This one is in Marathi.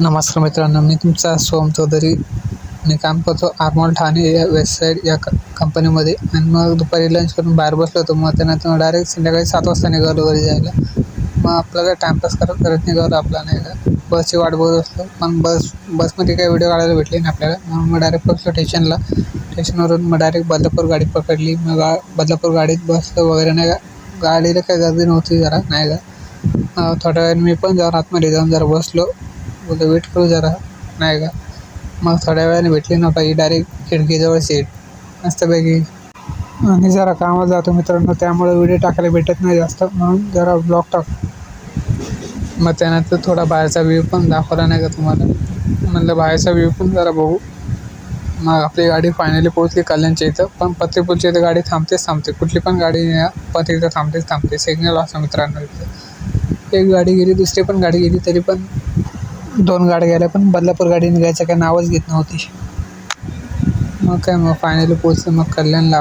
नमस्कार मित्रांनो, मी तुमचा सोहम चौधरी. मी काम करतो आरमॉल ठाणे या वेबसाईट या कंपनीमध्ये. आणि मग दुपारी लंच करून बाहेर बसलो होतो. मग त्यानंतर डायरेक्ट संध्याकाळी 7 वाजता निघालो घरी जायला. मग आपल्याला टाईमपास करत करत निघालो आपला, नाही का. बसची वाट बघत असतो, पण बसमध्ये काही व्हिडिओ काढायला भेटले नाही आपल्याला. मग डायरेक्ट पोचलो स्टेशनला. स्टेशनवरून मग डायरेक्ट बदलापूर गाडी पकडली. मग बदलापूर गाडीत बसलो वगैरे, नाही का. गाडीला काही गर्दी नव्हती जरा, नाही का. थोड्या वेळाने मी पण जरा आतमध्ये जाऊन जरा बसलो, बोलतो वेट करू जरा, नाही का. मग थोड्या वेळाने भेटली नव्हता ही डायरेक्ट खिडकीजवळ सीट मस्तपैकी. आणि जरा कामात जातो मित्रांनो, त्यामुळे व्हिडिओ टाकायला भेटत नाही जास्त, म्हणून जरा ब्लॉग टाक. मग त्यानंतर थोडा बाहेरचा व्ह्यू पण दाखवला, नाही का तुम्हाला. म्हणलं बाहेरचा व्ह्यू पण जरा बघू. मग आपली गाडी फायनली पोहोचली कल्याणच्या इथं. पण पत्रीपूरच्या इथं गाडी थांबते. कुठली पण गाडी या पण इथं थांबते. सिग्नल असं मित्रांनो इथं. एक गाडी गेली, दुसरी पण गाडी गेली, तरी पण 2 गाड्या गेल्या, पण बदलापूर गाडी निघायचं काही नावच घेत नव्हती. मग काय, मग फायनली पोहोचलं मग कल्याणला.